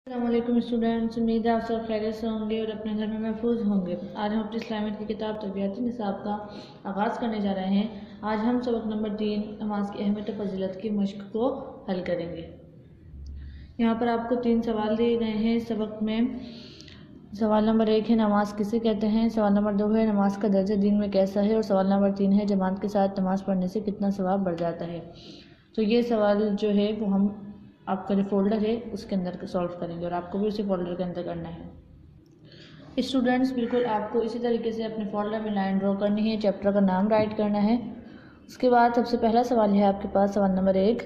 अस्सलामुअलैकुम स्टूडेंट्स, उम्मीद है आप सब खैरियत से होंगे और अपने घर में महफूज होंगे। आज हम अपनी इस्लामियत की किताब तरबियाती निसाब का आगाज़ करने जा रहे हैं। आज हम सबक नंबर 3 नमाज की अहमियत और फजीलत की मश्क को हल करेंगे। यहाँ पर आपको 3 सवाल दिए गए हैं। सबक में सवाल नंबर 1 है नमाज किसे कहते हैं, सवाल नंबर 2 है नमाज का दर्जा दीन में कैसा है और सवाल नंबर 3 है जमात के साथ नमाज पढ़ने से कितना सवाब बढ़ जाता है। तो ये सवाल जो है वो हम आपका जो फोल्डर है उसके अंदर सॉल्व करेंगे और आपको भी उसी फोल्डर के अंदर करना है। स्टूडेंट्स, बिल्कुल आपको इसी तरीके से अपने फोल्डर में लाइन ड्रॉ करनी है, चैप्टर का नाम राइट करना है। उसके बाद सबसे पहला सवाल है आपके पास, सवाल नंबर 1,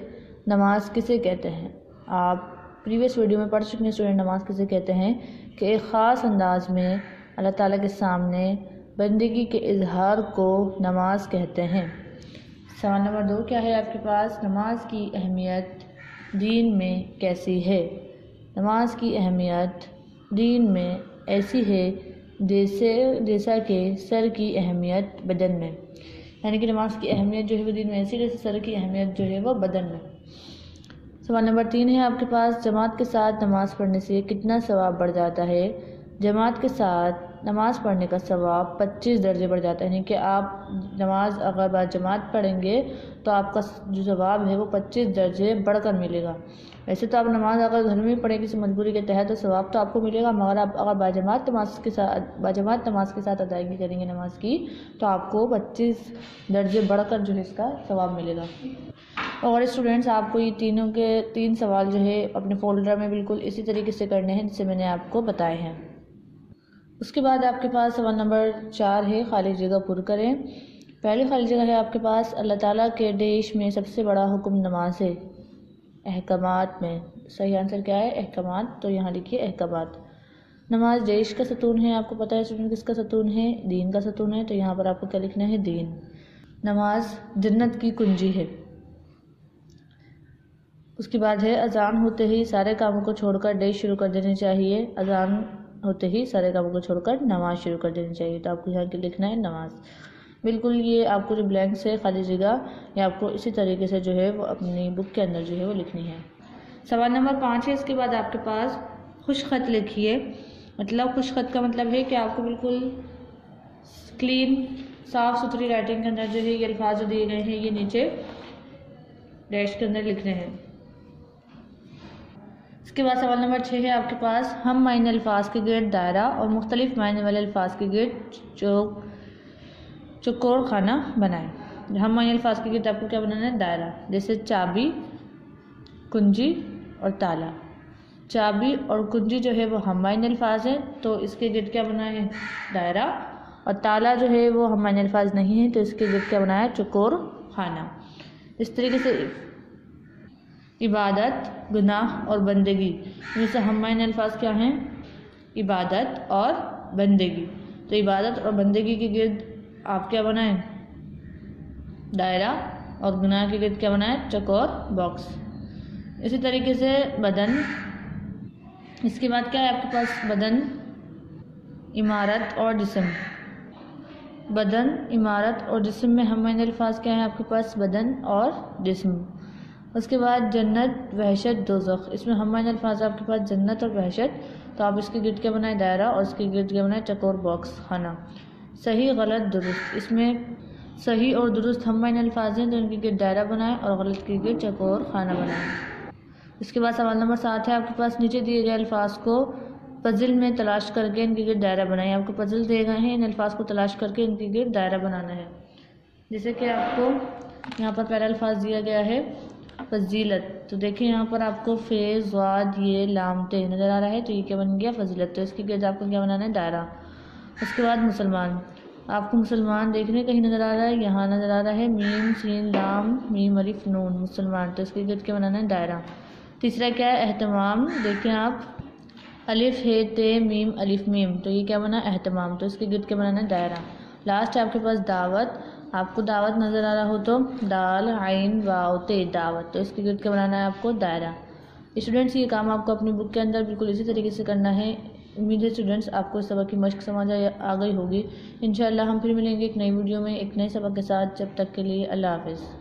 नमाज किसे कहते हैं। आप प्रीवियस वीडियो में पढ़ चुके हैं स्टूडेंट, नमाज किसे कहते हैं कि एक ख़ास अंदाज में अल्लाह ताला के सामने बंदगी के इजहार को नमाज कहते हैं। सवाल नंबर 2 क्या है आपके पास, नमाज की अहमियत दीन में कैसी है। नमाज की अहमियत दीन में ऐसी है जैसा कि सर की अहमियत बदन में, यानी कि नमाज की अहमियत जो है वो दीन में ऐसी जैसे सर की अहमियत जो है वो बदन में। सवाल नंबर 3 है आपके पास, जमात के साथ नमाज पढ़ने से कितना सवाब बढ़ जाता है। जमात के साथ नमाज पढ़ने का सवाब 25 दर्जे बढ़ जाता है, यानी कि आप नमाज अगर बाद जमात पढ़ेंगे तो आपका जो सवाब है वो 25 दर्जे बढ़कर मिलेगा। वैसे तो आप नमाज अगर घर में पढ़ें किसी मजबूरी के तहत तो सवाब तो आपको मिलेगा, मगर आप अगर बाजमात नमाज के साथ अदायगी करेंगे नमाज की तो आपको 25 दर्जे बढ़कर जो है इसका सवाब मिलेगा। और स्टूडेंट्स, आपको ये तीनों के 3 सवाल जो है अपने फोल्डर में बिल्कुल इसी तरीके से करने हैं जिससे मैंने आपको बताए हैं। उसके बाद आपके पास सवाल नंबर 4 है, खाली जगह पुर करें। पहली खाली जगह है आपके पास, अल्लाह ताला के देश में सबसे बड़ा हुक्म नमाज है। अहकामात में सही आंसर क्या है, अहकामात, तो यहाँ लिखिए अहकामात। नमाज देश का सतून है, आपको पता है स्टूडेंट किसका सतून है, दीन का सतून है, तो यहाँ पर आपको क्या लिखना है, दीन। नमाज जन्नत की कुंजी है। उसके बाद है अजान होते ही सारे कामों को छोड़कर देश शुरू कर देनी चाहिए। अजान होते ही सारे कामों को छोड़कर नमाज शुरू कर देनी चाहिए, तो आपको यहाँ के लिखना है नमाज। बिल्कुल ये आपको जो ब्लैंक्स है खाली जगह ये आपको इसी तरीके से जो है वो अपनी बुक के अंदर जो है वो लिखनी है। सवाल नंबर 5 है, इसके बाद आपके पास खुश खत लिखिए। मतलब खुश खत का मतलब है कि आपको बिल्कुल क्लीन साफ़ सुथरी राइटिंग के अंदर जो है ये अल्फाज जो दिए गए हैं ये नीचे डैश के अंदर लिखने हैं। इसके बाद सवाल नंबर 6 है आपके पास, हम मायने अल्फाज के गिर्द दायरा और मुख्तलिफ मायने वाले अल्फाज के गिर्द चौकोर खाना बनाएं। हम मायने अल्फाज के गिर्द आपको क्या बनाना है, दायरा, जैसे चाबी, कुंजी और ताला। चाबी और कुंजी जो है वो हम मायने अल्फाज हैं तो इसके गिर्द क्या बना है, दायरा, और ताला जो है वो हम मायने अल्फाज नहीं है तो इसके गिर्द क्या बनाया है, चौकोर खाना। इस तरीके से इबादत, गुनाह और बंदगी, जैसे हम मायने अल्फाज क्या हैं, इबादत और बंदगी, तो इबादत और बंदगी के गिर्द आप क्या बनाएं, दायरा, और गुनाह के गिर्द क्या बनाएं, चौकोर बॉक्स। इसी तरीके से बदन, इसके बाद क्या है आपके पास, बदन, इमारत और जिस्म। बदन, इमारत और जिस्म में हम मायने अल्फाज क्या हैं आपके पास, बदन और जिस्म। उसके बाद जन्नत, वहशत, दोज़ख, इसमें हम मायने अल्फाज आपके पास जन्नत और वहशत, तो आप इसके गिर्द क्या बनाए, दायरा, और इसके गिर्द क्या बनाए, चकोर बॉक्स खाना। सही, गलत, दुरुस्त, इसमें सही और दुरुस्त हम मायने अल्फाज हैं तो इनके गिर्द दायरा बनाएं और गलत के गिर्द चकोर खाना बनाएं। इसके बाद सवाल नंबर 7 है आपके पास, नीचे दिए गए अल्फाज को पज़ल में तलाश करके इनके गिर्द दायरा बनाएं। आपको पज़ल दिए गए हैं, इन अल्फाज को तलाश करके इनके गिर्द दायरा बनाना है। जैसे कि आपको यहाँ पर पहला अल्फाज दिया गया है फजीलत, तो देखिए यहाँ पर आपको फेज़, वाद, ये लामते नज़र आ रहा है, तो ये क्या बन गया, फजीलत, तो इसके गिर्द आपको क्या बनाना है, दायरा। उसके बाद मुसलमान, आपको मुसलमान देखने कहीं नज़र आ रहा है, यहाँ नज़र आ रहा है, मीम, सीन, लाम, मीम, अलिफ, नून, मुसलमान, तो इसके गिर्द क्या बनाना है, दायरा। तीसरा क्या है, एहतमाम, देखिए आप अलिफ है, ते, मीम, अलिफ, मीम, तो ये क्या बना, एहतमाम, तो इसके गिर्द क्या बनाना है, दायरा। लास्ट आपके पास दावत, आपको दावत नज़र आ रहा हो तो दाल, आइन, वाव, ते, दावत, तो इसके गिर्द क्या बनाना है आपको, दायरा। स्टूडेंट्स, ये काम आपको अपनी बुक के अंदर बिल्कुल इसी तरीके से करना है। उम्मीद है स्टूडेंट्स आपको इस सबक की मश्क समझ आ गई होगी। इंशाअल्लाह हम फिर मिलेंगे एक नई वीडियो में एक नए सबक के साथ। जब तक के लिए अल्लाह हाफ़िज़।